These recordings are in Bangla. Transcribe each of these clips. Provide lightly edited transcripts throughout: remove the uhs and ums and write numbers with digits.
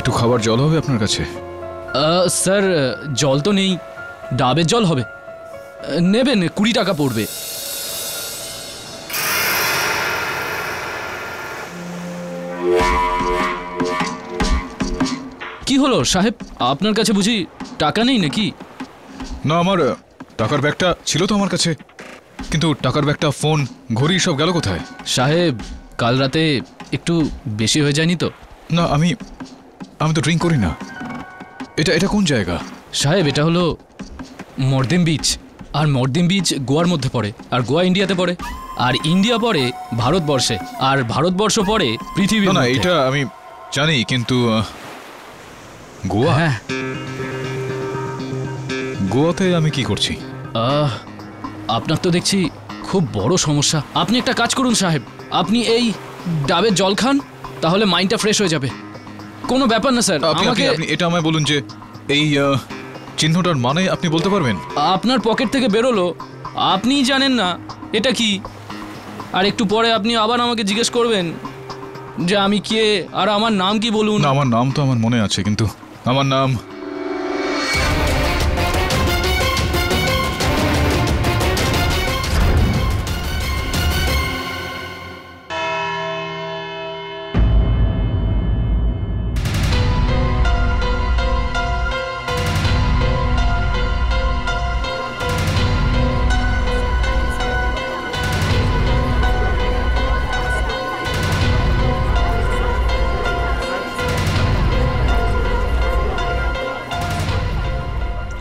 একটু খাবার জল হবে আপনার কাছে? স্যার জল তো নেই, ডাবের জল হবে। নেবেন, 20 টাকা পড়বে। কি হলো সাহেব, আপনার কাছে বুঝি টাকা নেই নাকি? না, আমার টাকার ব্যাগটা ছিল তো আমার কাছে, কিন্তু টাকার ব্যাগটা, ফোন, ঘড়ি সব গেল কোথায়? সাহেব কাল রাতে একটু বেশি হয়ে যায়নি তো? না, আমি তো ড্রিঙ্ক করি না। এটা কোন জায়গা? সাহেব এটা হলো মর্দিম বিচ, আর মর্দিম বিচ গোয়ার মধ্যে পড়ে, আর গোয়া ইন্ডিয়াতে পড়ে, আর ইন্ডিয়া পড়ে ভারতবর্ষে, আর ভারতবর্ষ পড়ে পৃথিবীর না, মধ্যে। এটা আমি জানি, কিন্তু গোয়া? হ্যাঁ। গোয়াতে আমি কি করছি? আপনার তো দেখছি খুব বড় সমস্যা। আপনি একটা কাজ করুন সাহেব, আপনি এই ডাবের জল খান, তাহলে মাইন্ডটা ফ্রেশ হয়ে যাবে। কোনো ব্যাপার না স্যার। আপনি এটা আমায় বলুন যে এই চিহ্নটার মানে আপনি বলতে পারবেন? আপনার পকেট থেকে বেরোলো, আপনিই জানেন না এটা কি, আর একটু পরে আপনি আবার আমাকে জিজ্ঞেস করবেন যে আমি কে আর আমার নাম কি বলুন। না, আমার নাম তো আমার মনে আছে, কিন্তু আমার নাম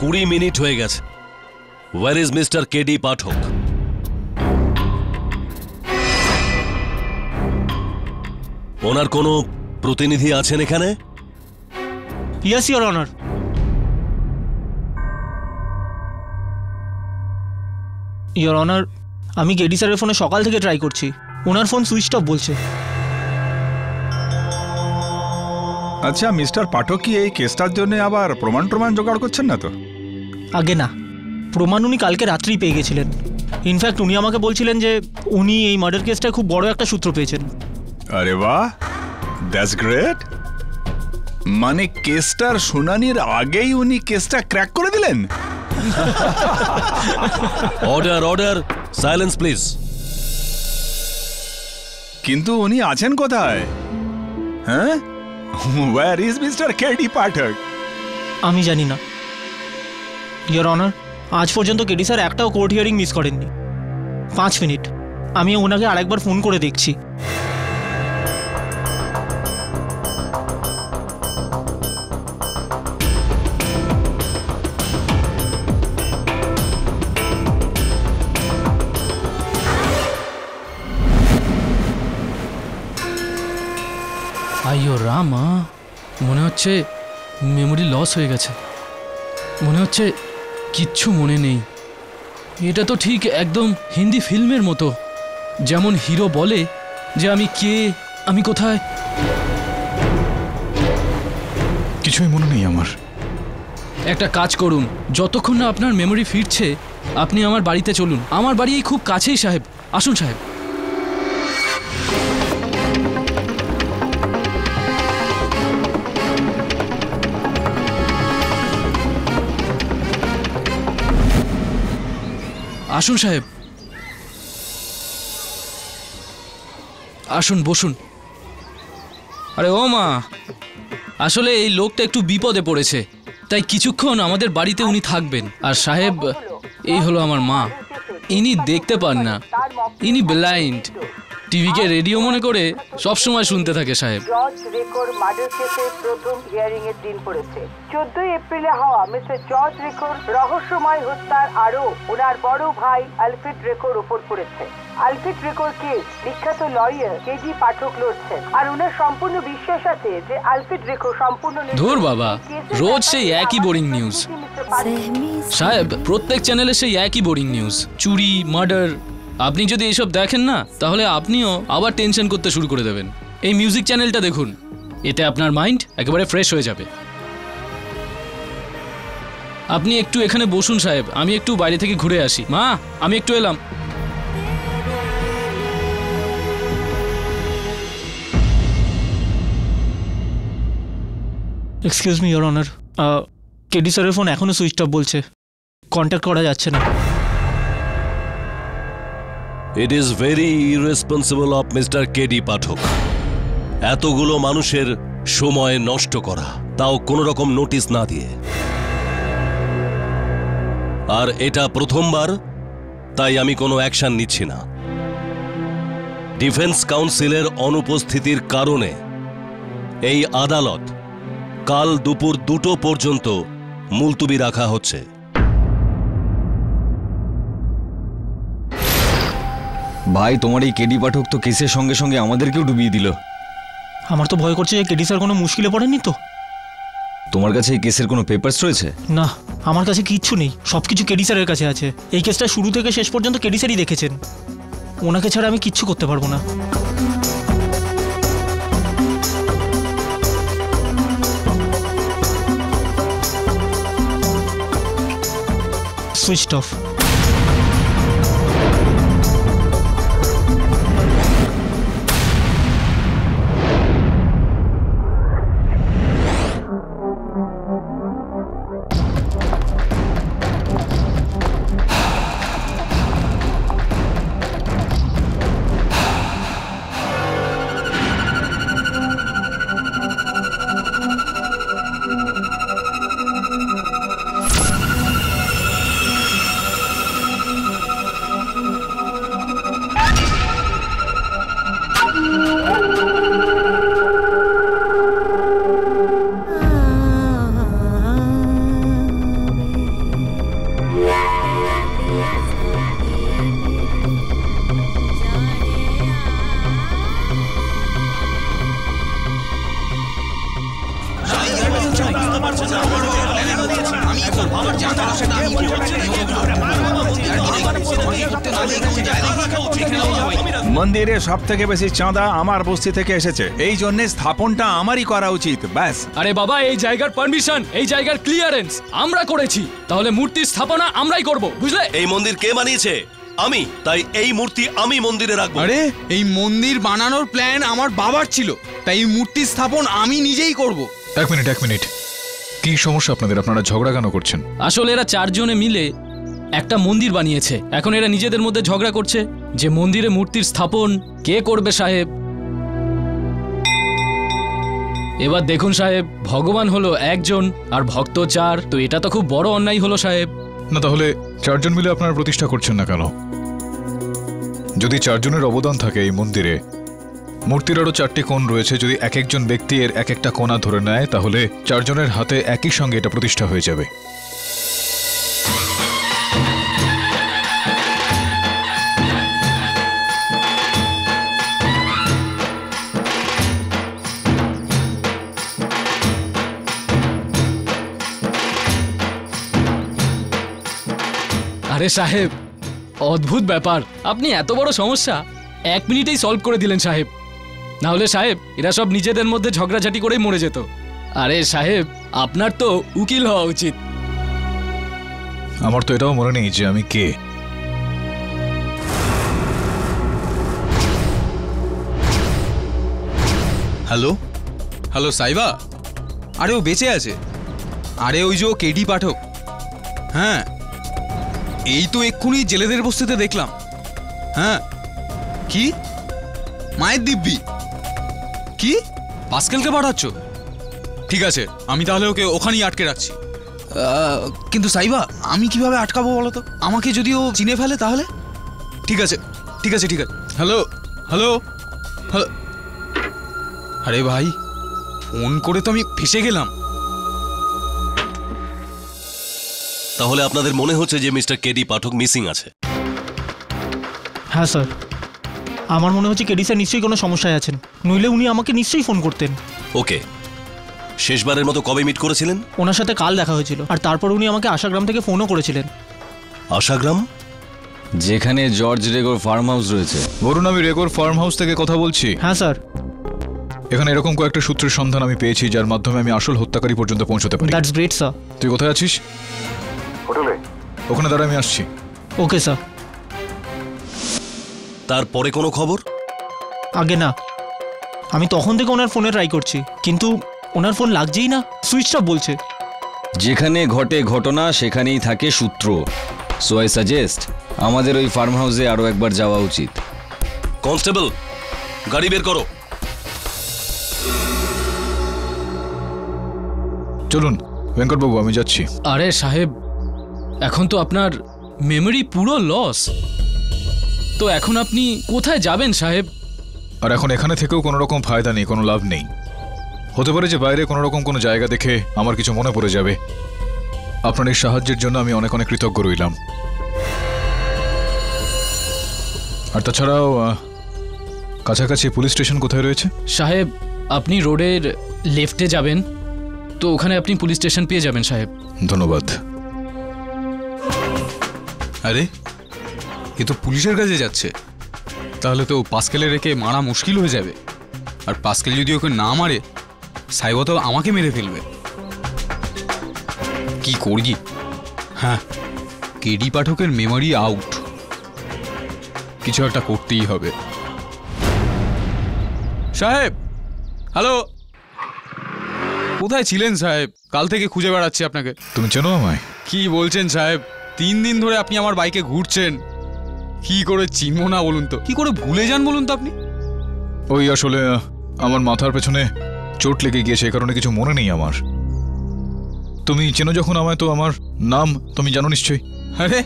কুড়ি মিনিট হয়ে গেছে। ওয়ার ইজ মিস্টার কেডি পাঠক? ওনার কোনো প্রতিনিধি আছেন এখানে? Yes your honour. Your honour, আমি কেডি স্যারের ফোনে সকাল থেকে ট্রাই করছি, ওনার ফোন সুইচ অফ বলছে। আচ্ছা, মিস্টার পাঠক কি এই কেসটার জন্য আবার প্রমাণ জোগাড় করছেন না তো? আগে না, প্রমাণ উনি কালকে রাত্রেই পেয়ে গেছিলেন। ইনফ্যাক্ট উনি আমাকে বলছিলেন যে উনি এই মার্ডার কেসটায় খুব বড় একটা সূত্র পেয়েছেন। আরে বাহ, দ্যাটস গ্রেট। মানে কেসটার শুনানির আগেই উনি কেসটা ক্র্যাক করে দিলেন? Order, order, silence please. কিন্তু উনি আছেন কোথায়? হ্যাঁ, ওয়্যার ইজ মিস্টার কেডি পাঠক? আমি জানি না ইওর অনার, আজ পর্যন্ত কেডি স্যার একটাও কোর্ট হিয়ারিং মিস করেননি। 5 মিনিট, আমি ওনাকে আরেকবার ফোন করে দেখছি। আইয়ো রামা, মনে হচ্ছে মেমোরি লস হয়ে গেছে, মনে হচ্ছে কিচ্ছু মনে নেই। এটা তো ঠিক একদম হিন্দি ফিল্মের মতো, যেমন হিরো বলে যে আমি কে, আমি কোথায়। কিছুই মনে নেই আমার। একটা কাজ করুন, যতক্ষণ না আপনার মেমোরি ফিরছে আপনি আমার বাড়িতে চলুন। আমার বাড়ি এই খুব কাছেই সাহেব, আসুন সাহেব। আসুন সাহেব, আসুন, বসুন। আরে ও মা, আসলে এই লোকটা একটু বিপদে পড়েছে, তাই কিছুক্ষণ আমাদের বাড়িতে উনি থাকবেন। আর সাহেব, এই হলো আমার মা, ইনি দেখতে পান না, ইনি ব্লাইন্ড। টিভিকে রেডিও মনে করে সব সময় শুনতে থাকে সাহেব। জর্জ রেকোর মার্ডার কেসের প্রথম হিয়ারিং এর দিন পড়েছে। 14 এপ্রিলে হওয়া মিস্টার জর্জ রেকোর রহস্যময় হত্যার আরও ওনার বড় ভাই আলফ্রেড রেকোর উপর পড়েছে। আলফ্রেড রেকোর কেস বিখ্যাত লয়ার কেডি পাঠক লড়ছেন, আর ওনার সম্পূর্ণ বিশ্বাস আছে যে আলফ্রেড রেকো সম্পূর্ণ। ধুর বাবা, রোজ সেই একই বোরিং নিউজ সাহেব, প্রত্যেক চ্যানেলে সেই একই বোরিং নিউজ, চুরি, মার্ডার। আপনি যদি এসব দেখেন না, তাহলে আপনিও আবার টেনশন করতে শুরু করে দেবেন। এই মিউজিক চ্যানেলটা দেখুন, এতে আপনার মাইন্ড একেবারে ফ্রেশ হয়ে যাবে। আপনি একটু এখানে বসুন সাহেব, আমি একটু বাইরে থেকে ঘুরে আসি। মা, আমি একটু এলাম। Excuse me your honour, KD স্যারের ফোন এখনও সুইচ অফ বলছে, কন্ট্যাক্ট করা যাচ্ছে না। It is very irresponsible of mister KD Pathak এতগুলো মানুষের সময় নষ্ট করা, তাও কোনো রকম নোটিশ না দিয়ে। আর এটা প্রথমবার, তাই আমি কোনো অ্যাকশন নিচ্ছি না। ডিফেন্স কাউন্সিলের অনুপস্থিতির কারণে এই আদালত কাল দুপুর 2টো পর্যন্ত মুলতুবি রাখা হচ্ছে। ভাই, তোমার এই কেডি পাঠক তো কেসের সঙ্গে সঙ্গে আমাদেরকেও ডুবিয়ে দিল। আমার তো ভয় করছে যে কেডি স্যার কোনো মুশকিলে পড়েনি তো। তোমার কাছে এই কেসের কোনো পেপারস রয়েছে? না, আমার কাছে কিচ্ছু নেই, সব কিছু কেডি স্যারের কাছে আছে। এই কেসটা শুরু থেকে শেষ পর্যন্ত কেডি স্যারই দেখেছেন, ওনাকে ছাড়া আমি কিচ্ছু করতে পারবো না। Switch off. মন্দিরে সব থেকে বেশি চাঁদা আমার বস্তি থেকে এসেছে, এই জন্য স্থাপনটা আমারই করা উচিত। ব্যাস। আরে বাবা, এই জায়গার পারমিশন, এই জায়গার ক্লিয়ারেন্স আমরা করেছি, তাহলে মূর্তির স্থাপনা আমরাই করব, বুঝলে? এই মন্দির কে বানিয়েছে? আমি। তাই এই মূর্তি আমি মন্দিরে রাখবো। আরে এই মন্দির বানানোর প্ল্যান আমার বাবার ছিল, তাই এই মূর্তি স্থাপন আমি নিজেই করব। এক মিনিট, কি সমস্যা আপনাদের? আপনারা ঝগড়া কেন করছেন? আসলে এরা 4 জনে মিলে একটা মন্দির বানিয়েছে। এখন এরা নিজেদের মধ্যে ঝগড়া করছে যে মন্দিরে মূর্তির স্থাপন কে করবে। সাহেব, এবার দেখুন সাহেব, ভগবান হলো একজন আর ভক্ত 4, তো এটা তো খুব বড় অন্যায় হলো সাহেব। না, তাহলে 4 জন মিলে আপনারা প্রতিষ্ঠা করছেন না কেন? যদি 4 জনের অবদান থাকে এই মন্দিরে, মূর্তির আরও 4টি কোণ রয়েছে, যদি এক একজন ব্যক্তি এর এক একটা কোণা ধরে নেয়, তাহলে 4 জনের হাতে একই সঙ্গে এটা প্রতিষ্ঠা হয়ে যাবে। আরে সাহেব, অদ্ভুত ব্যাপার, আপনি এত বড় সমস্যা 1 মিনিটেই সলভ করে দিলেন সাহেব। না হলে সাহেব এরা সব নিজেদের মধ্যে ঝগড়াঝাটি করেই মরে যেত। আরে সাহেব, আপনার তো উকিল হওয়া উচিত। আমার তো এটাও মনে নেই যে আমি কে। হ্যালো সাইবা, আরে ও বেঁচে আছে। আরে ওই যে কেডি পাঠক, হ্যাঁ এই তো এক্ষুনি জেলেদের বস্তিতে দেখলাম। হ্যাঁ, কি মায়ের দিব্যি? কি পাস্কেলকে পাঠাচ্ছ? ঠিক আছে, আমি তাহলে ওকে ওখানেই আটকে রাখছি। কিন্তু সাইবা, আমি কিভাবে আটকাবো বলো তো? আমাকে যদি ও চিনে ফেলে তাহলে? ঠিক আছে। হ্যালো, আরে ভাই, ফোন করে তো আমি ফেসে গেলাম। তাহলে আপনাদের মনে হচ্ছে যে মিস্টার কেডি পাঠক মিসিং আছে? হ্যাঁ স্যার, আমার মনে হচ্ছে কেডি স্যার নিশ্চয়ই কোনো সমস্যায় আছেন, নইলে উনি আমাকে নিশ্চয়ই ফোন করতেন। ওকে, শেষবারের মতো কবে মিট করেছিলেন? ওনার সাথে কাল দেখা হয়েছিল, আর তারপর উনি আমাকে আশাগ্রাম থেকে ফোনও করেছিলেন। আশাগ্রাম? যেখানে জর্জ রেগোর ফার্ম হাউস রয়েছে। বলুন, আমি রেগোর ফার্ম হাউস থেকে কথা বলছি। হ্যাঁ স্যার। এখানে এরকম কয়েকটা সূত্রের সন্ধান আমি পেয়েছি, যার মাধ্যমে আমি আসল হত্যাকারী পর্যন্ত পৌঁছতে পারি। That's great sir. তুই কোথায় আছিস? হোটেলে। ওখানে দাঁড়া, আমি আসছি। Okay sir. তারপরে কোনো খবর? আগে না, আমি তখন থেকে ওনার ফোনে ট্রাই করছি, কিন্তু ওনার ফোন লাগছেই না, সুইচ অফ বলছে। যেখানে ঘটে ঘটনা সেখানেই থাকে সূত্র। সো আই সাজেস্ট আমাদের ওই ফার্ম হাউসে আরও একবার যাওয়া উচিত। কনস্টেবল, গাড়ি বের করো। চলুন ভেঙ্কটবাবু, আমি যাচ্ছি। আরে সাহেব, এখন তো আপনার মেমরি পুরো লস। তো এখন আপনি কোথায় যাবেন সাহেব? আর এখন এখানে থেকেও কোনো রকম ফায়দা নেই, কোনো লাভ নেই। হতে পারে যে বাইরে কোনো রকম কোনো জায়গা দেখে আমার কিছু মনে পড়ে যাবে। আপনার এই সাহায্যের জন্য আমি অনেক অনেক কৃতজ্ঞ রইলাম। আর তাছাড়াও কাছাকাছি পুলিশ স্টেশন কোথায় রয়েছে? সাহেব, আপনি রোডের লেফটে যাবেন তো ওখানে আপনি পুলিশ স্টেশন পেয়ে যাবেন সাহেব। ধন্যবাদ। আরে এ তো পুলিশের কাছে যাচ্ছে, তাহলে তো পাস্কেলে রেখে মারা মুশকিল হয়ে যাবে। আর পাস্কেল যদি ওকে না মারে, সাইবা তো আমাকে মেরে ফেলবে। কি করি? হ্যাঁ, কেডি পাঠকের মেমোরি আউট, কিছু একটা করতেই হবে। সাহেব, হ্যালো, কোথায় ছিলেন সাহেব? কাল থেকে খুঁজে বেড়াচ্ছি আপনাকে। তুমি চেনো আমায়? কি বলছেন সাহেব? 3 দিন ধরে আপনি আমার বাইকে ঘুরছেন, কি করে চিনবো না বলুন তো? কি করে ভুলে যান বলুন তো আপনি? ওই আসলে আমার মাথার পেছনে চোট লেগে গিয়েছে, এই কারণে কিছু মনে নেই আমার। তুমি চেনো যখন আমায়, তো আমার নাম তুমি জানো নিশ্চয়ই। আরে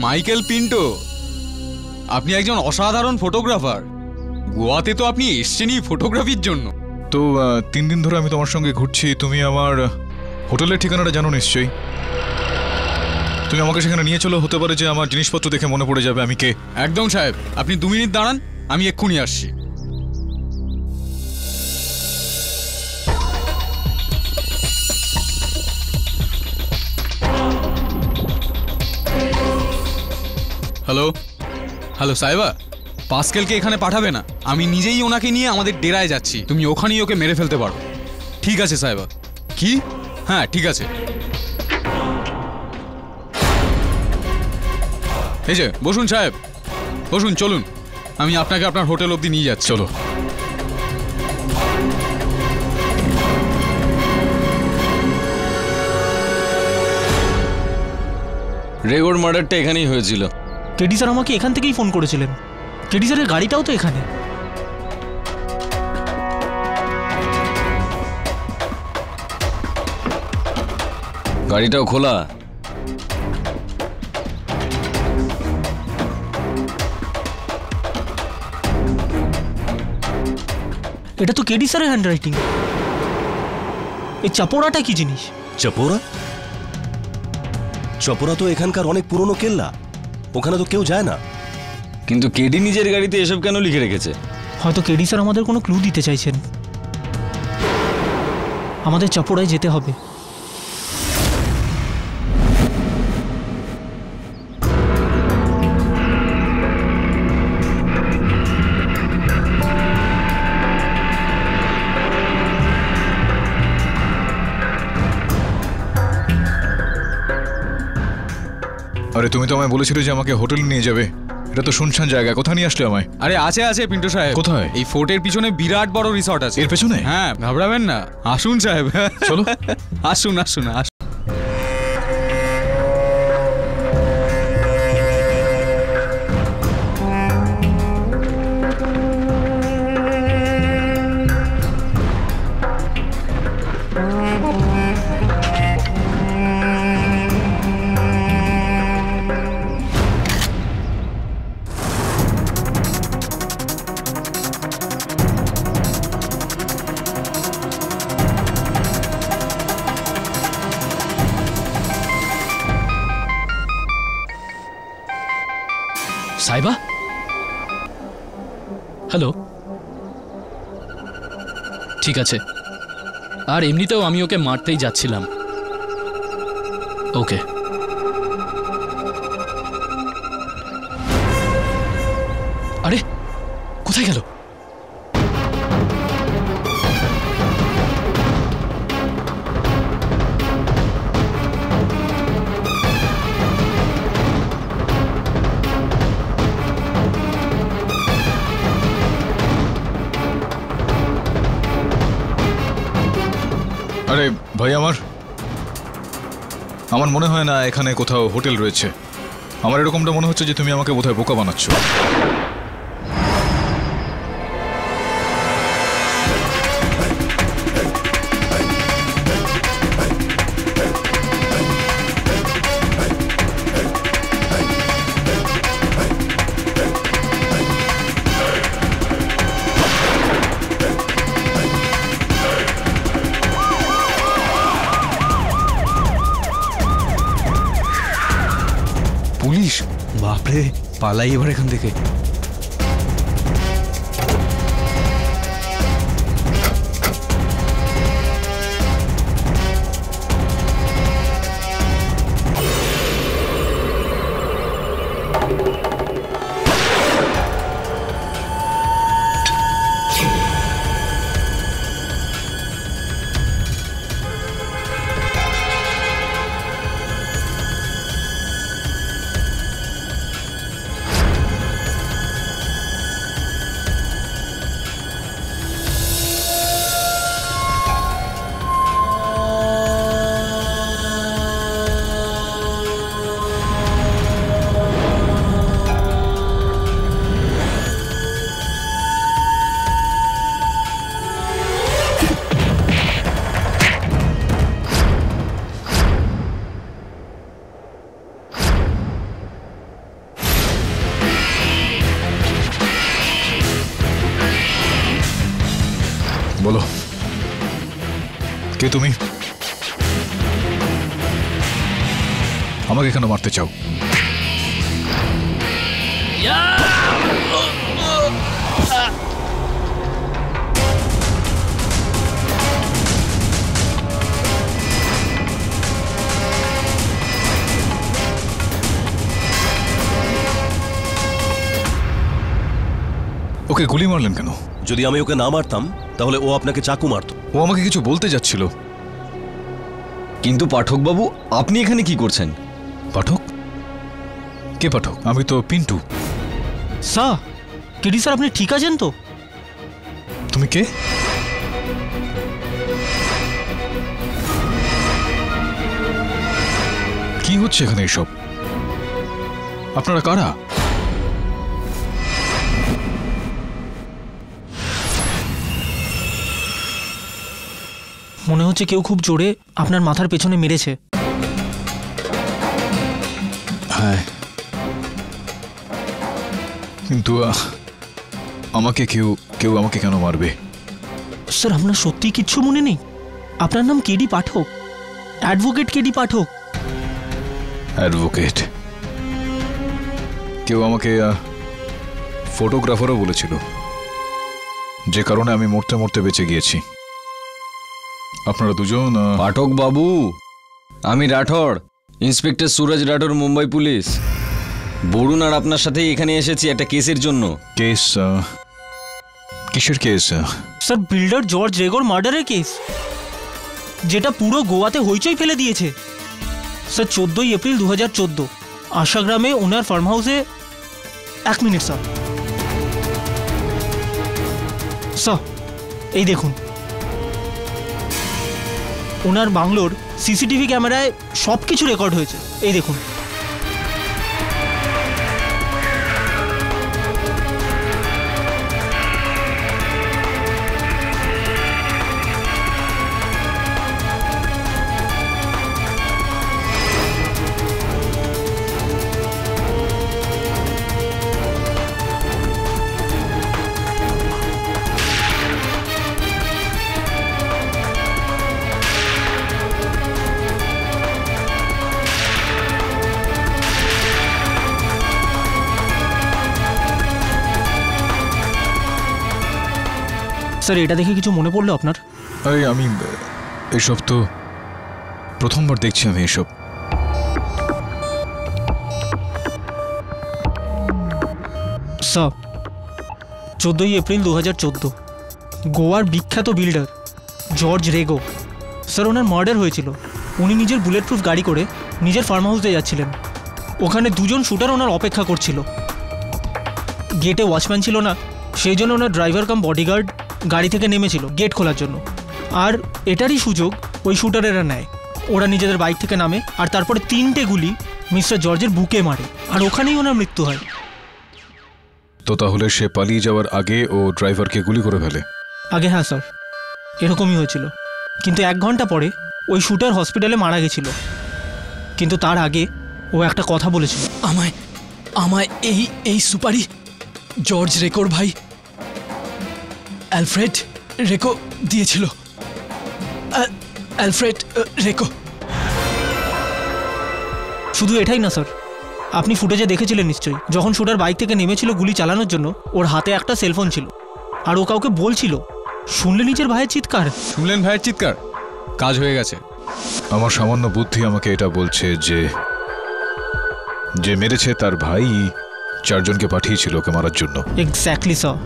মাইকেল পিন্টো, আপনি একজন অসাধারণ ফটোগ্রাফার। গোয়াতে তো আপনি এসছেনই ফটোগ্রাফির জন্য। তো 3 দিন ধরে আমি তোমার সঙ্গে ঘুরছি, তুমি আমার হোটেলের ঠিকানাটা জানো নিশ্চয়ই। তুমি আমাকে সেখানে নিয়ে চলো, হতে পারে যে আমার জিনিসপত্র দেখে মনে পড়ে যাবে আমি কে। একদম সাহেব, আপনি 2 মিনিট দাঁড়ান, আমি এক্ষুনি আসছি। হ্যালো হ্যালো সাহেবা, পাস্কেলকে এখানে পাঠাবে না, আমি নিজেই ওনাকে নিয়ে আমাদের ডেরায় যাচ্ছি। তুমি ওখানেই ওকে মেরে ফেলতে পারো। ঠিক আছে সাহেবা। কি? হ্যাঁ ঠিক আছে। এই যে বসুন সাহেব, বসুন, চলুন, আমি আপনাকে আপনার হোটেল অবধি নিয়ে যাচ্ছি। চলো। রেগোর মার্ডারটা এখানেই হয়েছিল। কেডি স্যার আমাকে এখান থেকেই ফোন করেছিলেন। কেডি স্যারের গাড়িটাও তো এখানে। গাড়িটাও খোলা। এটা তো কেডি স্যারের হ্যান্ডরাইটিং। এই চাপড়াটা কি জিনিস? চাপোরা? চপোরা তো এখানকার অনেক পুরনো কেল্লা, ওখানে তো কেউ যায় না। কিন্তু কেডি নিজের গাড়িতে এসব কেন লিখে রেখেছে? হয়তো কেডি স্যার আমাদের কোনো ক্লু দিতে চাইছেন। আমাদের চাপড়ায় যেতে হবে। আরে তুমি তো আমায় বলেছিলে যে আমাকে হোটেলে নিয়ে যাবে, এটা তো শুনশান জায়গা, কোথায় নিয়ে আসলে আমায়? আরে আছে আছে পিন্টু সাহেব। কোথায়? এই ফোর্টের পিছনে বিরাট বড় রিসর্ট আছে। এর পেছনে? হ্যাঁ, ঘাবড়াবেন না, আসুন সাহেব। চলো। আসুন আসুন আসুন। সাইবা, হ্যালো। ঠিক আছে, আর এমনিতেও আমি ওকে মারতেই যাচ্ছিলাম। ওকে। আরে কোথায় গেল? আরে ভাই, আমার মনে হয় না এখানে কোথাও হোটেল রয়েছে। আমার এরকমটা মনে হচ্ছে যে তুমি আমাকে বোধহয় বোকা বানাচ্ছ। পুলিশ? বাপরে, পালাই এবার এখান থেকে। বলো, কে তুমি? আমাকে কেন মারতে চাও? ওকে গুলি মারলেন কেন? যদি আমি ওকে না মারতাম তাহলে ও আপনাকে চাকু মারত। ও আমাকে কিছু বলতে যাচ্ছিল। কিন্তু পাঠকবাবু, আপনি এখানে কি করছেন? পাঠক? কে পাঠক? আমি তো পিন্টু। স্যার, কেডি স্যার আপনি ঠিক আছেন তো? তুমি কে? কি হচ্ছে এখানে এসব? আপনারা কারা? মনে হচ্ছে কেউ খুব জোরে আপনার মাথার পেছনে মেরেছে। হ্যাঁ, কিন্তু আমাকে কেউ আমাকে কেন মারবে? স্যার, আপনার সত্যি কিচ্ছু মনে নেই? আপনার নাম কেডি পাঠক, অ্যাডভোকেট কেডি পাঠক। অ্যাডভোকেট? কেউ আমাকে ফটোগ্রাফারও বলেছিল, যে কারণে আমি মরতে মরতে বেঁচে গিয়েছি। আপনারা দুজন? পাঠক বাবু, আমি রাঠোর, ইন্সপেক্টর সুরজ রাঠোর, মুম্বাই পুলিশ। বরুণ আর আপনার সাথে এখানে এসেছি একটা কেসের জন্য। কেস? কিসের কেস? স্যার, বিল্ডার জর্জ রেগোর মার্ডারের কেস, যেটা পুরো গোয়াতে হইচই ফেলে দিয়েছে। স্যার, 14 এপ্রিল 2014 আশাগ্রামে ওনার ফার্ম হাউসে। 1 মিনিট স্যার। স্যার, এই দেখুন, ওনার বাংলোর সিসিটিভি ক্যামেরায় সব কিছু রেকর্ড হয়েছে। এই দেখুন। স্যার, এটা দেখে কিছু মনে পড়লো আপনার? আরে আমি এসব তো প্রথমবার দেখছি। আমি এসব স্যার, 14 এপ্রিল 2014 গোয়ার বিখ্যাত বিল্ডার জর্জ রেগো, স্যার, ওনার মার্ডার হয়েছিল। উনি নিজের বুলেট প্রুফ গাড়ি করে নিজের ফার্ম হাউসে যাচ্ছিলেন। ওখানে দুজন শুটার ওনার অপেক্ষা করছিল। গেটে ওয়াচম্যান ছিল না, সেই জন্য ওনার ড্রাইভার কাম বডিগার্ড গাড়ি থেকে নেমেছিল গেট খোলার জন্য। আর এটারই সুযোগ ওই শুটারেরা নেয়। ওরা নিজেদের বাইক থেকে নামে আর তারপরে 3টে গুলি মিস্টার জর্জের বুকে মারে, আর ওখানেই ওনার মৃত্যু হয়। তো তাহলে সে পালিয়ে যাওয়ার আগে ও ড্রাইভারকে গুলি করে ফেলে? আগে হ্যাঁ স্যার, এরকমই হয়েছিল। কিন্তু 1 ঘন্টা পরে ওই শুটার হসপিটালে মারা গেছিল। কিন্তু তার আগে ও একটা কথা বলেছিল। আমায় আমায় এই সুপারি জর্জ রেকোর ভাই অ্যালফ্রেড রেকো দিয়েছিল। অ্যালফ্রেড রেকো। শুধু এটাই না স্যার, আপনি ফুটেজে দেখেছিলেন নিশ্চয়ই, যখন শুটার বাইক থেকে নেমেছিল গুলি চালানোর জন্য ওর হাতে একটা সেলফোন ছিল, আর ও কাউকে বলছিল। শুনলে নিজের ভাইয়ের চিৎকার? শুনলেন ভাইয়ের চিৎকার? কাজ হয়ে গেছে। আমার সামান্য বুদ্ধি আমাকে এটা বলছে যে মেরেছে তার ভাই 4 জনকে পাঠিয়েছিল ওকে মারার জন্য। Exactly sir.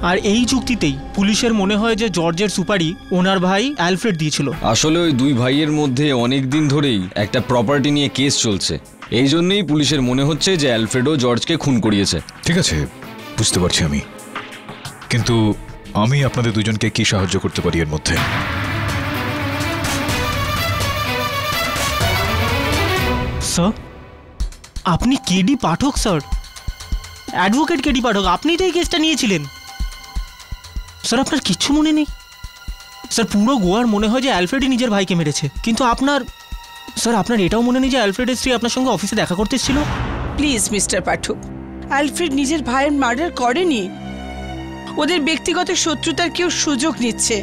আর এই যুক্তিতেই পুলিশের মনে হয় যে জর্জের সুপারি ওনার ভাই অ্যালফ্রেড দিয়েছিল। আসলে ওই 2 ভাইয়ের মধ্যে অনেক দিন ধরেই একটা প্রপার্টি নিয়ে কেস চলছে। এই জন্যই পুলিশের মনে হচ্ছে যে অ্যালফ্রেডও জর্জকে খুন করিয়েছে। ঠিক আছে, বুঝতে পারছি আমি, কিন্তু আমি আপনাদের দুজনকে কি সাহায্য করতে পারি এর মধ্যে? স্যার, আপনি কেডি পাঠক স্যার, অ্যাডভোকেট কেডি পাঠক, আপনিই তো এই কেসটা নিয়েছিলেন। স্যার আপনার কিচ্ছু মনে নেই? স্যার পুরো গোয়ার মনে হয় যে অ্যালফ্রেডই নিজের ভাইকে মেরেছে, কিন্তু আপনার এটাও মনে নেই যে অ্যালফ্রেডের স্ত্রী আপনার সঙ্গে অফিসে দেখা করতে এসেছিল? প্লিজ মিস্টার পাঠক, অ্যালফ্রেড নিজের ভাইয়ের মার্ডার করেনি। ওদের ব্যক্তিগত শত্রুতার কেউ সুযোগ নিচ্ছে।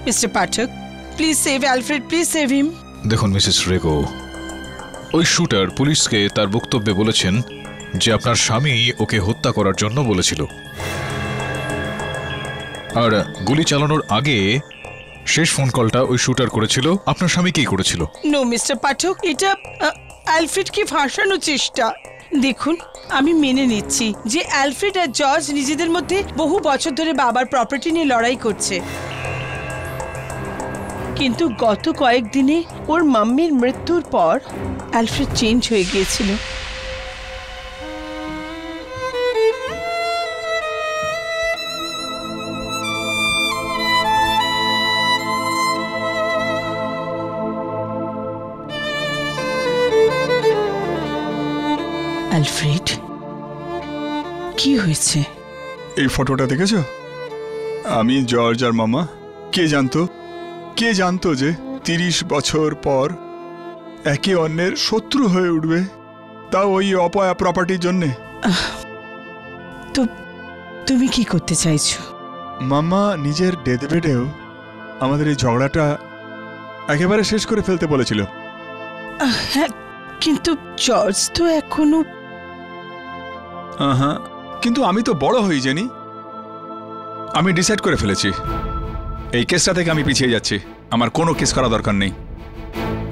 Mister Pathak, please save Alfred, please save হিম। দেখুন মিসেস রেগো, ওই শুটার পুলিশকে তার বক্তব্যে বলেছেন যে আপনার স্বামী ওকে হত্যা করার জন্য বলেছিল, আর গুলি চালানোর আগে শেষ ফোন কলটা ওই শুটার করেছিল আপনার স্বামীকেই করেছিল। নো মিস্টার পাঠক, এটা অ্যালফ্রেডকে ফাঁসানোর চেষ্টা। দেখুন, আমি মেনে নিচ্ছি যে অ্যালফ্রেড আর জর্জ নিজেদের মধ্যে বহু বছর ধরে বাবার প্রপার্টি নিয়ে লড়াই করছে, কিন্তু গত কয়েকদিনে ওর মাম্মির মৃত্যুর পর অ্যালফ্রেড চেঞ্জ হয়ে গিয়েছিল। অ্যালফ্রেড, কি হয়েছে? এই ফটোটা দেখেছো? আমি, জর্জ আর মামা। কে জানতো যে 30 বছর পর একে অন্যের শত্রু হয়ে উঠবে, তাও ওই অপয়া প্রপার্টির জন্যে। তো তুমি কি করতে চাইছো? মামা নিজের ডেথবেডেও আমাদের এই ঝগড়াটা একেবারে শেষ করে ফেলতে বলেছিল। হ্যাঁ, কিন্তু জর্জ তো এখনো। হ্যাঁ, কিন্তু আমি তো বড় হই জানি। আমি ডিসাইড করে ফেলেছি এই কেসটা থেকে আমি পিছিয়ে যাচ্ছি। আমার কোনো কেস করা দরকার নেই।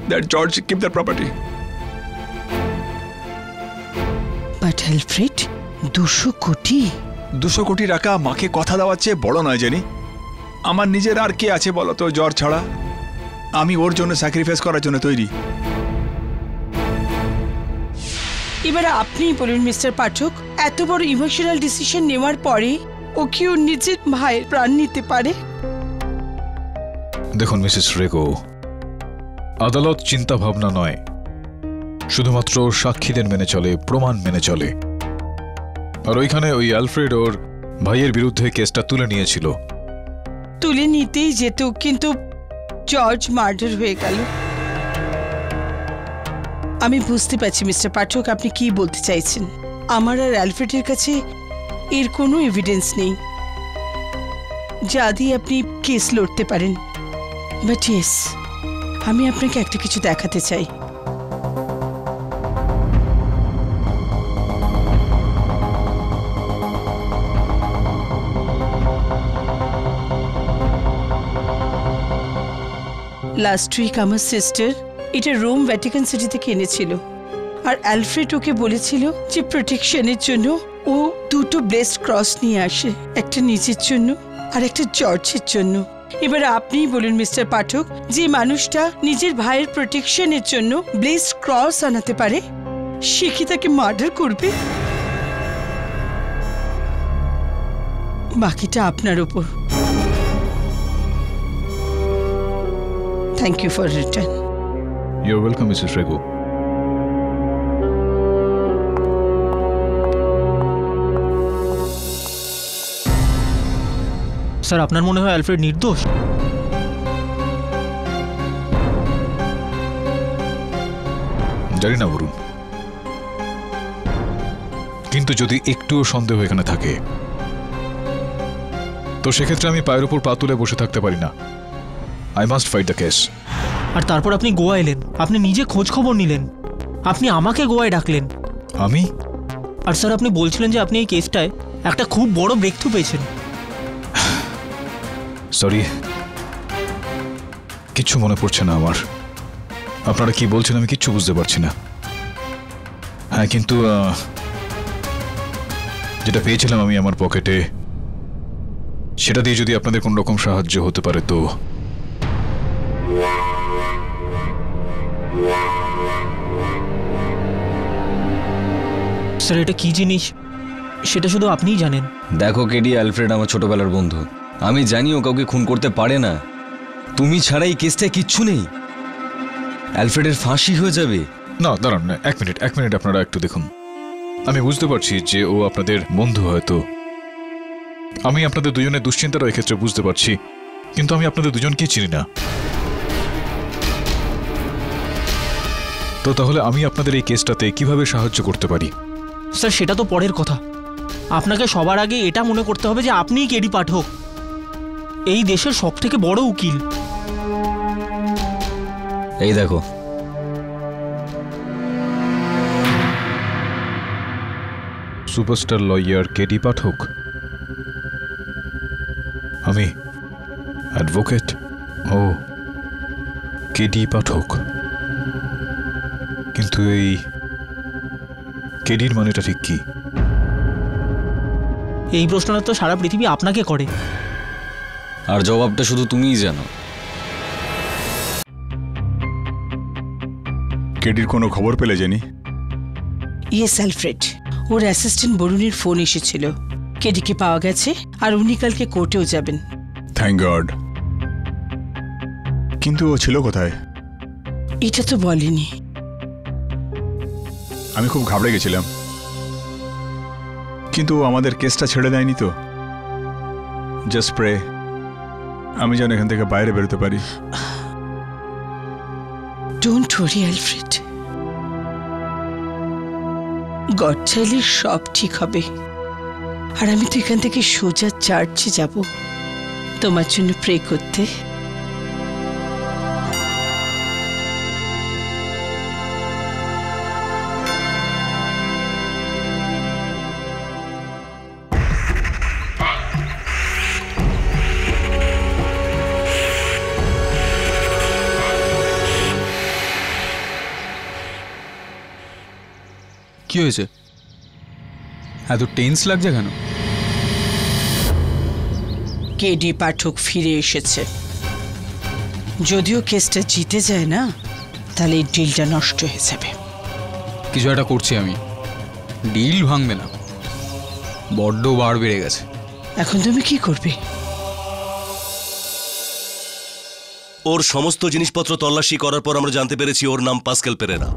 That George keep that property. But Alfred, 200 কোটি টাকা মাকে কথা দেওয়ার চেয়ে বড় নয় জানি। আমার নিজের আর কে আছে বলো তো জর্জ ছাড়া? আমি ওর জন্য স্যাক্রিফাইস করার জন্য তৈরি। এবার আপনি বলুন মিস্টার পাঠক, এত বড় ইমোশনাল ডিসিশন নেওয়ার পরে ও কি ওর নিজের ভাইয়ের প্রাণ নিতে পারে? দেখুন মিসেস রেগো, আদালত চিন্তা ভাবনা নয়, শুধুমাত্র সাক্ষীদের মেনে চলে, প্রমাণ মেনে চলে। আর ওইখানে ওই অ্যালফ্রেড ওর ভাইয়ের বিরুদ্ধে কেসটা তুলে নিয়েছিল। তুলে নিতেই যেত, কিন্তু জর্জ মার্ডার হয়ে গেল। আমি বুঝতে পারছি মিস্টার পাঠক আপনি কি বলতে চাইছেন। আমার আর অ্যালফ্রেডের কাছে এর কোনো এভিডেন্স নেই যা দিয়ে আপনি কেস লড়তে পারেন। বাট ইয়েস, আমি আপনাকে একটা কিছু দেখাতে চাই। লাস্ট উইক আমার সিস্টার এটা রোম ভ্যাটিকান সিটি থেকে এনেছিল, আর অ্যালফ্রেড ওকে বলেছিল যে প্রোটেকশনের জন্য ও 2টো ব্লেসড ক্রস নিয়ে আসে, একটা নিজের জন্য আর একটা জর্জের জন্য। এবার আপনিই বলুন মিস্টার পাঠক, যে মানুষটা নিজের ভাইয়ের প্রোটেকশনের জন্য ব্লেসড ক্রস আনাতে পারে সে কি তাকে মার্ডার করবে? বাকিটা আপনার উপর। Thank you for return. You're welcome Mrs Rego. Sir আপনার মনে হয় অ্যালফ্রেড নির্দোষ? জানি না বরুণ, কিন্তু যদি একটুও সন্দেহ এখানে থাকে তো সেক্ষেত্রে আমি পায়ের উপর পা তুলে বসে থাকতে পারি না। I must fight the case. আর তারপর আপনি গোয়া এলেন, আপনি নিজে খোঁজ খবর নিলেন, আপনি আমাকে গোয়ায় ডাকলেন। আমি? আর স্যার আপনি বলছিলেন যে আপনি এই কেসটায় একটা খুব বড় ব্রেকথ্রু পেয়েছেন। সরি, কিচ্ছু মনে পড়ছে না আমার। আপনারা কি বলছেন আমি কিচ্ছু বুঝতে পারছি না। হ্যাঁ, কিন্তু যেটা পেয়েছিলাম আমি আমার পকেটে, সেটা দিয়ে যদি আপনাদের কোন রকম সাহায্য হতে পারে তো। স্যার এটা কি জিনিস সেটা শুধু আপনিই জানেন। দেখো কেডি, অ্যালফ্রেড আমার ছোটবেলার বন্ধু। আমি জানি ও কাউকে খুন করতে পারে না। তুমি ছাড়া এই কেসটায় কিচ্ছু নেই। অ্যালফ্রেডের ফাঁসি হয়ে যাবে। না দাঁড়ান, না, এক মিনিট আপনারা একটু দেখুন। আমি বুঝতে পারছি যে ও আপনাদের বন্ধু, হয়তো আমি আপনাদের দুজনের দুশ্চিন্তাটা এক্ষেত্রে বুঝতে পারছি, কিন্তু আমি আপনাদের দুজনকেই চিনি না। তো তাহলে আমি আপনাদের এই কেসটাতে কিভাবে সাহায্য করতে পারি? স্যার সেটা তো পরের কথা। আপনাকে সবার আগে এটা মনে করতে হবে যে আপনিই কেডি পাঠক, এই দেশের সবথেকে বড় উকিল। এই দেখো, সুপারস্টার লয়ার কেডি পাঠক। আমি অ্যাডভোকেট। ও, কেডি পাঠক। কিন্তু এই কেডির মানেটা ঠিক কি? এই প্রশ্নটা তো সারা পৃথিবী আপনাকে করে, আর জবাবটা শুধু তুমিই জানো। কেডির কোনো খবর পেলে জেনি? ইয়েস অ্যালফ্রেড, ওর অ্যাসিস্ট্যান্ট বরুণের ফোন এসেছিল। কেডিকে পাওয়া গেছে আর উনি কালকে কোর্টেও যাবেন। Thank god. কিন্তু ও ছিল কোথায়? এটা তো বলেনি। আমি খুব ঘাবড়ে গেছিলাম, কিন্তু ও আমাদের কেসটা ছেড়ে দেয়নি তো। জাস্ট প্রে আমি যেন এখান থেকে বাইরে বেরোতে পারি। ডোন্ট ওয়ারি অ্যালফ্রেড, গড চাইলে সব ঠিক হবে। আর আমি তো এখান থেকে সোজা চার্চে যাব তোমার জন্য প্রে করতে। কি হয়েছে? এত টেন্স লাগছে কেন? কেডি পাঠক ফিরে এসেছে। যদিও কেসটা জিতে যায় না, তাহলে এই ডিলটা নষ্ট হয়ে যাবে। কিছু একটা করছি আমি, ডিল ভাঙবে না। বড্ড বার বেড়ে গেছে। এখন তুমি কি করবে? ওর সমস্ত জিনিসপত্র তল্লাশি করার পর আমরা জানতে পেরেছি ওর নাম পাস্কেল পেরেরা,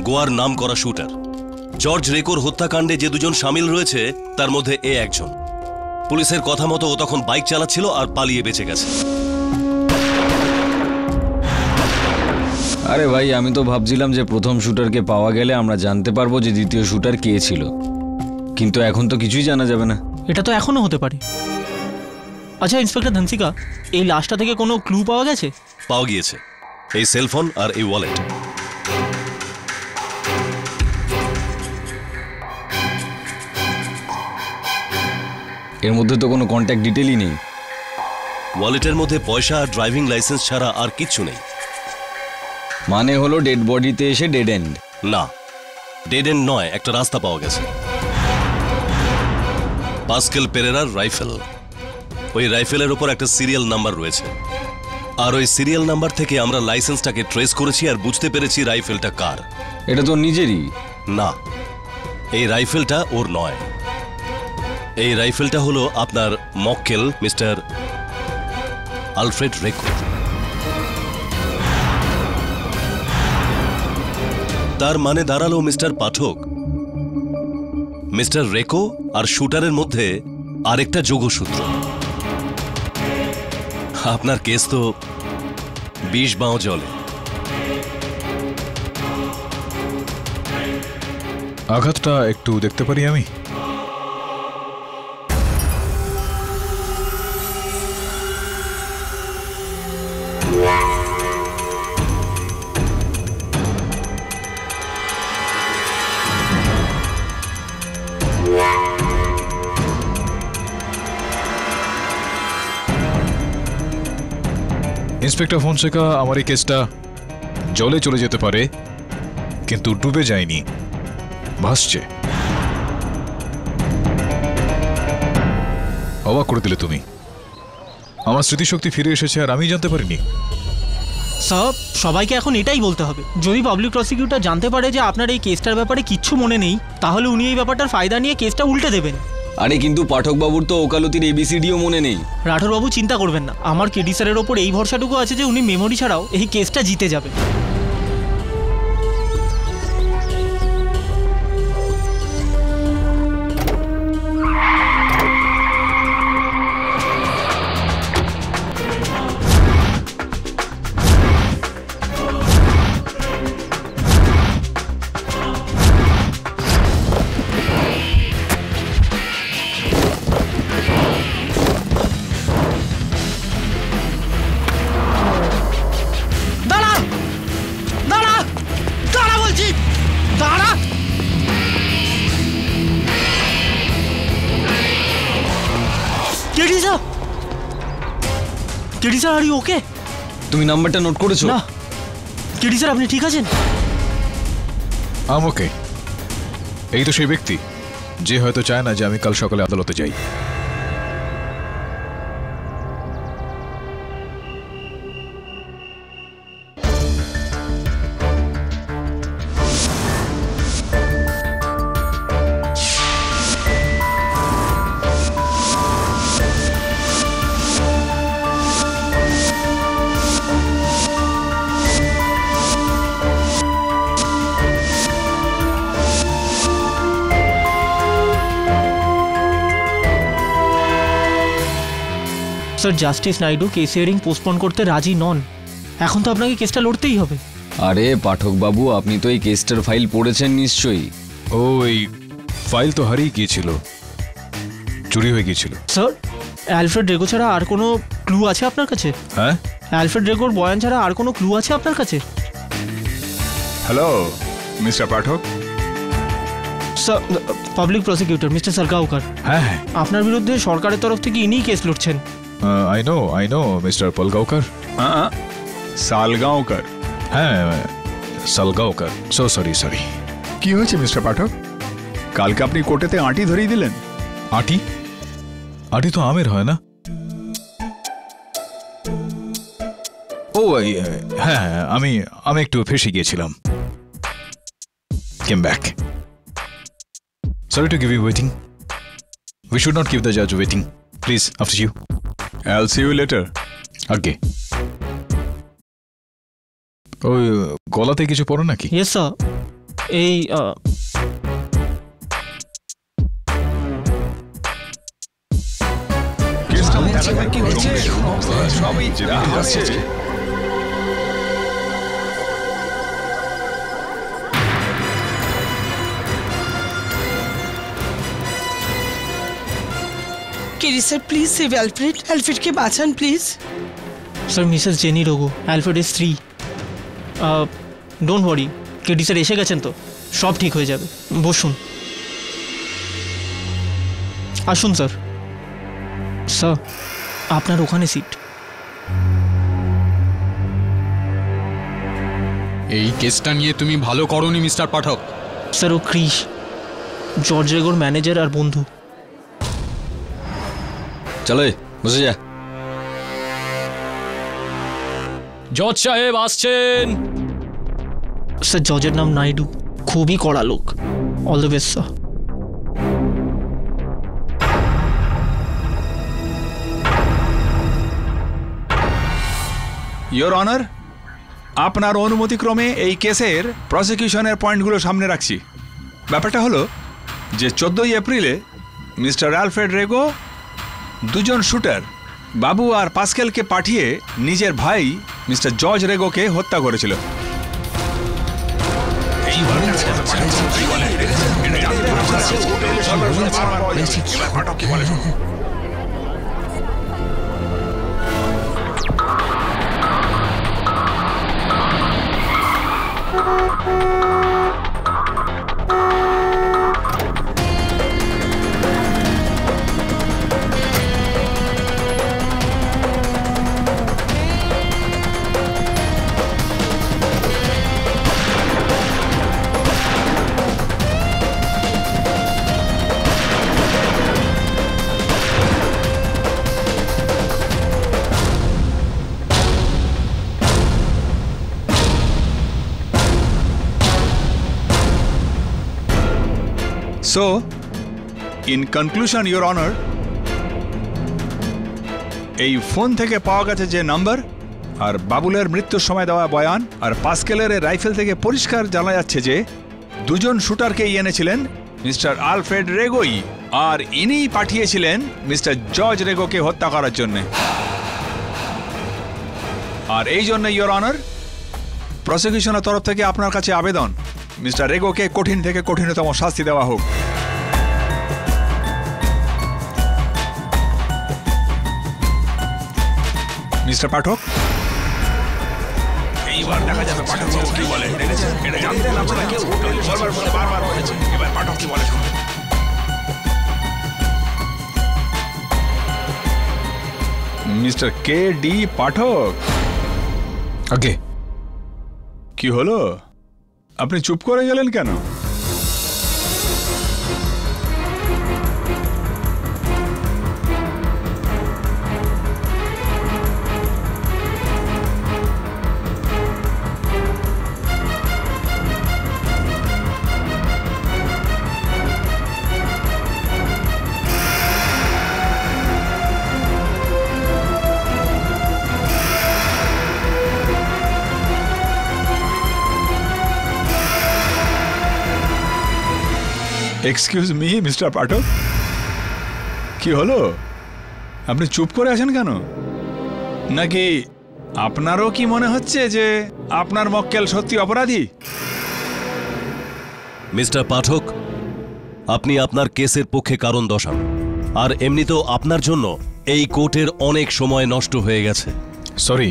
গোয়ার নাম করা শুটার। জর্জ রেকোর হত্যাকাণ্ডে যে দুজন সামিল রয়েছে তার মধ্যে এ একজন। পুলিশের কথা মতো ও তখন বাইক চালাচ্ছিল আর পালিয়ে বেঁচে গেছে। আরে ভাই, আমি তো ভাবছিলাম যে প্রথম শুটারকে পাওয়া গেলে আমরা জানতে পারবো যে দ্বিতীয় শুটার কে ছিল, কিন্তু এখন তো কিছুই জানা যাবে না। এটা তো এখনো হতে পারে। আচ্ছা ইন্সপেক্টর ধনসিকা, এই লাশটা থেকে কোনো ক্লু পাওয়া গেছে? পাওয়া গিয়েছে, এই সেলফোন আর এই ওয়ালেট। এর মধ্যে তো কোনো কন্ট্যাক্ট ডিটেলই নেই। ওয়ালেটের মধ্যে পয়সা আর ড্রাইভিং লাইসেন্স ছাড়া আর কিচ্ছু নেই। মানে হলো ডেড বডিতে এসে ডেড এন্ড? না, ডেড এন্ড নয়, একটা রাস্তা পাওয়া গেছে। পাস্কেল পেরেরার রাইফেল। ওই রাইফেলের উপর একটা সিরিয়াল নাম্বার রয়েছে, আর ওই সিরিয়াল নাম্বার থেকে আমরা লাইসেন্সটাকে ট্রেস করেছি আর বুঝতে পেরেছি রাইফেলটা কার। এটা তো নিজেরই। না, এই রাইফেলটা ওর নয়। এই রাইফেলটা হলো আপনার মক্কেল মিস্টার আলফ্রেড রেকো। তার মানে দাঁড়ালো মিস্টার পাঠক, মিস্টার রেকো আর শুটারের মধ্যে আরেকটা যোগসূত্র। আপনার কেস তো 20 বাঁও জলে। আঘাতটা একটু দেখতে পারি আমি? ইন্সপেক্টর ফোনসেকা, আমার এই কেসটা জলে চলে যেতে পারে, কিন্তু ডুবে যায়নি, ভাসছে। অবাক করে দিলে তুমি। আমার স্মৃতিশক্তি ফিরে এসেছে আর আমি জানতে পারিনি। স্যার, সবাইকে এখন এটাই বলতে হবে। যদি পাবলিক প্রসিকিউটর জানতে পারে যে আপনার এই কেসটার ব্যাপারে কিচ্ছু মনে নেই, তাহলে উনি এই ব্যাপারটার ফায়দা নিয়ে কেসটা উল্টে দেবেন। আরে কিন্তু পাঠকবাবুর তো ওকালতির এবিসিডিও মনে নেই। রাঠোরবাবু চিন্তা করবেন না, আমার কেডি স্যারের ওপর এই ভরসাটুকু আছে যে উনি মেমোরি ছাড়াও এই কেসটা জিতে যাবে। KD sir, are you okay? তুমি নাম্বারটা নোট করেছো? না। কেডি স্যার, আপনি ঠিক আছেন? ওকে। এই তো সেই ব্যক্তি যে হয়তো চায় না যে আমি কাল সকালে আদালতে যাই। Sir, justice Naidu case hearing postpone করতে রাজি নন। এখন তো আপনাকে কেসটা লড়তেই হবে। আরে পাঠকবাবু, আপনি তো এই কেসটার ফাইল পড়েছেন নিশ্চয়ই। ওই ফাইল তো হারিয়ে গিয়েছিল, চুরি হয়ে গিয়েছিল। স্যার, অ্যালফ্রেড রেগো ছাড়া আর কোনো ক্লু আছে আপনার কাছে? হ্যাঁ, অ্যালফ্রেড রেগোর বয়ান ছাড়া আর কোনো ক্লু আছে আপনার কাছে? Hello mister Pathak. Sir, public prosecutor mister Salgaonkar. হ্যাঁ হ্যাঁ, আপনার বিরুদ্ধে সরকারের তরফ থেকে ইনিই কেস লড়ছেন। I know mister Palgaonkar. Salgaonkar? হ্যাঁ, সালগাঁওকর। সরি। কি হয়েছে মিস্টার পাঠক? কালকে আপনি কোর্টেতে আঁটি ধরিয়ে দিলেন। আঁটি? আঁটি তো আমের হয় না। ও হ্যাঁ, আমি একটু ফেঁসে গিয়েছিলাম। Came back. Sorry to give you waiting. We should not keep the judge waiting. Please, after you. I'll see you later. আগে ওই গলাতে কিছু পড়ো নাকি? ইয়েস স্যার, এই KD sir, please save Alfred. অ্যালফ্রেডকে বাঁচান please. Sir, Mrs Jenny Rogo, অ্যালফ্রেডের স্ত্রী। ডোন্ট ওয়ারি, কেডি স্যার এসে গেছেন তো, সব ঠিক হয়ে যাবে। বসুন, আসুন স্যার। স্যার, আপনার ওখানে সিট। এই কেসটা নিয়ে তুমি ভালো করোনি মিস্টার পাঠক। স্যার, ও ক্রিস, জর্জ রেগোর ম্যানেজার আর বন্ধু। চলো বসে যা। জজ সাহেব আসছেন। স্যার, জজের নাম নাইডু, খুবই কড়া লোক। All the best sir. Your Honor, আপনার অনুমতিক্রমে এই কেসের প্রসিকিউশনের পয়েন্টগুলো সামনে রাখছি। ব্যাপারটা হলো যে 14ই এপ্রিলে মিস্টার অ্যালফ্রেড রেগো দুজন শুটার বাবু আর পাস্কেলকে পাঠিয়ে নিজের ভাই মিস্টার জর্জ রেগোকে হত্যা করেছিল। So, in conclusion, Your Honor, এই ফোন থেকে পাওয়া গেছে যে নাম্বার আর বাবুলের মৃত্যুর সময় দেওয়া বয়ান আর পাস্কেলের রাইফেল থেকে পরিষ্কার জানা যাচ্ছে যে দুজন শুটারকেই এনেছিলেন মিস্টার আলফ্রেড রেগোই, আর ইনিই পাঠিয়েছিলেন মিস্টার জর্জ রেগোকে হত্যা করার জন্য। আর এই জন্য ইয়োর অনার, প্রসিকিউশনের তরফ থেকে আপনার কাছে আবেদন মিস্টার রেগোকে কঠিন থেকে কঠিনতম শাস্তি দেওয়া হোক। মিস্টার পাঠক, এইবার দেখা যাবে পাঠক কি বলে। এটা জানতেন আপনারা কেউ বারবার বলেছে, এবার পাঠক কি বলে শুনুন। মিস্টার কে ডি পাঠক, আগে কি হলো? আপনি চুপ করে গেলেন কেন? এক্সকিউজ মি মিস্টার পাঠক, কি হলো? আপনি চুপ করে আছেন কেন? নাকি আপনারও কি মনে হচ্ছে যে আপনার মক্কেল সত্যি অপরাধী? মিস্টার পাঠক, আপনি আপনার কেসের পক্ষে কারণ দর্শান। আর এমনিতেও আপনার জন্য এই কোর্টের অনেক সময় নষ্ট হয়ে গেছে। সরি।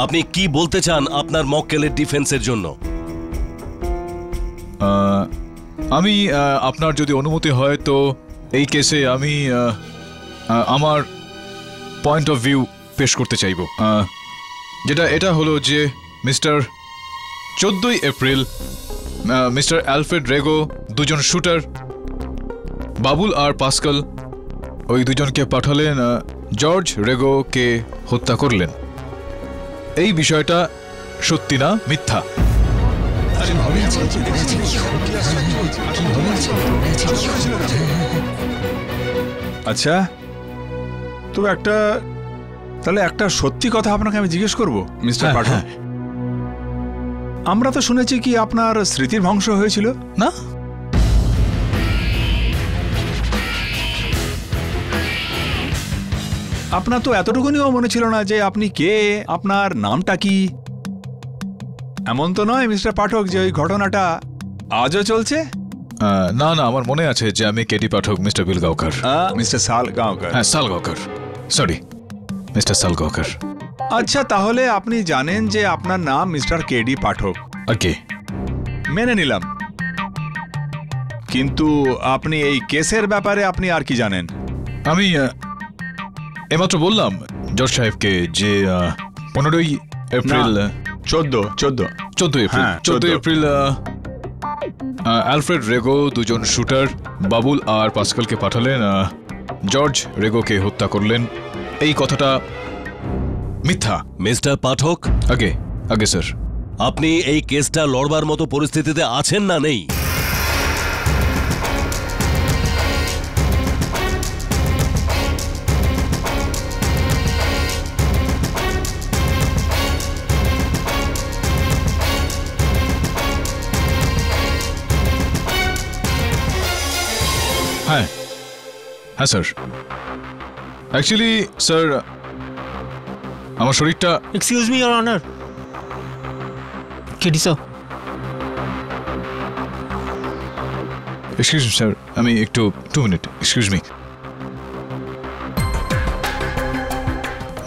আপনি কি বলতে চান আপনার মক্কেলের ডিফেন্সের জন্য? আমি আপনার যদি অনুমতি হয় তো এই কেসে আমি আমার পয়েন্ট অফ ভিউ পেশ করতে চাইব। যেটা এটা হলো যে মিস্টার 14ই এপ্রিল মিস্টার অ্যালফ্রেড রেগো দুজন শুটার বাবুল আর পাস্কেল ওই দুজনকে পাঠালেন জর্জ রেগোকে হত্যা করলেন। এই বিষয়টা সত্যি না মিথ্যা? আচ্ছা, তো তাহলে একটা সত্যি কথা আপনাকে আমি জিজ্ঞেস করব মিস্টার পাঠক। আমরা তো শুনেছি কি আপনার স্মৃতির ধ্বংস হয়েছিল না? আপনার তো এতটুকুনিও মনে ছিল না যে আপনি কে, আপনার নামটা কি? এমন তো নয় মিস্টার পাঠক যে ওই ঘটনাটা আজও চলছে? না না, আমার মনে আছে যে আমি কেডি পাঠক, মিস্টার বিলগাঁওকর। মিস্টার সালগাঁওকর। হ্যাঁ, সালগাঁওকর, সরি মিস্টার সালগাঁওকর। আচ্ছা, তাহলে আপনি জানেন যে আপনার নাম মিস্টার কেডি পাঠক। ওকে, মেনে নিলাম, কিন্তু আপনি এই কেসের ব্যাপারে আপনি আর কি জানেন? আমি এইমাত্র বললাম জজ সাহেবকে যে 15ই এপ্রিল 14 এপ্রিল অ্যালফ্রেড রেগো দুজন শুটার বাবুল আর পাস্কেলকে পাঠালেন, জর্জ রেগোকে হত্যা করলেন। এই কথাটা মিথ্যা। মিস্টার পাঠক, আগে স্যার, আপনি এই কেসটা লড়বার মতো পরিস্থিতিতে আছেন না নেই? হ্যাঁ হ্যাঁ স্যার, অ্যাকচুয়ালি স্যার আমার শরীরটা excuse me your honour. KD sir, excuse me sir, আমি একটু 2 মিনিট, এক্সকিউজ মি।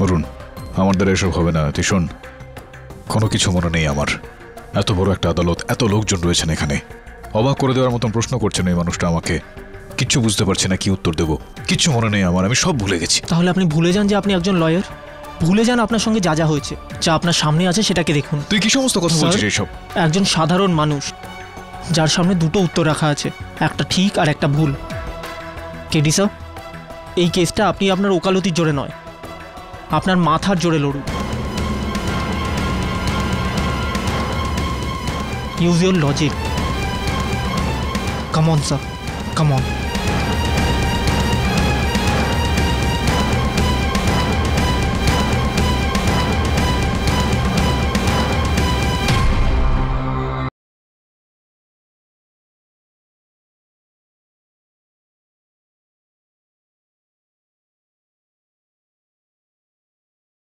অরুণ, আমার দ্বারা এসব হবে না। তুই শোন, কোনো কিছু মনে নেই আমার। এত বড় একটা আদালত, এত লোকজন রয়েছেন এখানে, অবাক করে দেওয়ার মতন প্রশ্ন করছেন এই মানুষটা আমাকে। কিচ্ছু বুঝতে পারছি না কি উত্তর দেবো, কিচ্ছু মনে নেই আমার, আমি সব ভুলে গেছি। তাহলে আপনি ভুলে যান যে আপনি একজন লয়ার, ভুলে যান আপনার সঙ্গে যা যা হয়েছে, যা আপনার সামনে আছে সেটাকে দেখুন। তুই কি সমস্ত কথা বলছিস স্যার, এইসব? একজন সাধারণ মানুষ যার সামনে দুটো উত্তর রাখা আছে, একটা ঠিক আর একটা ভুল। কেডি স্যার, এই কেসটা আপনি আপনার ওকালতির জোরে নয়, আপনার মাথার জোরে লড়ুন। Use your logic. Come on sir, come on.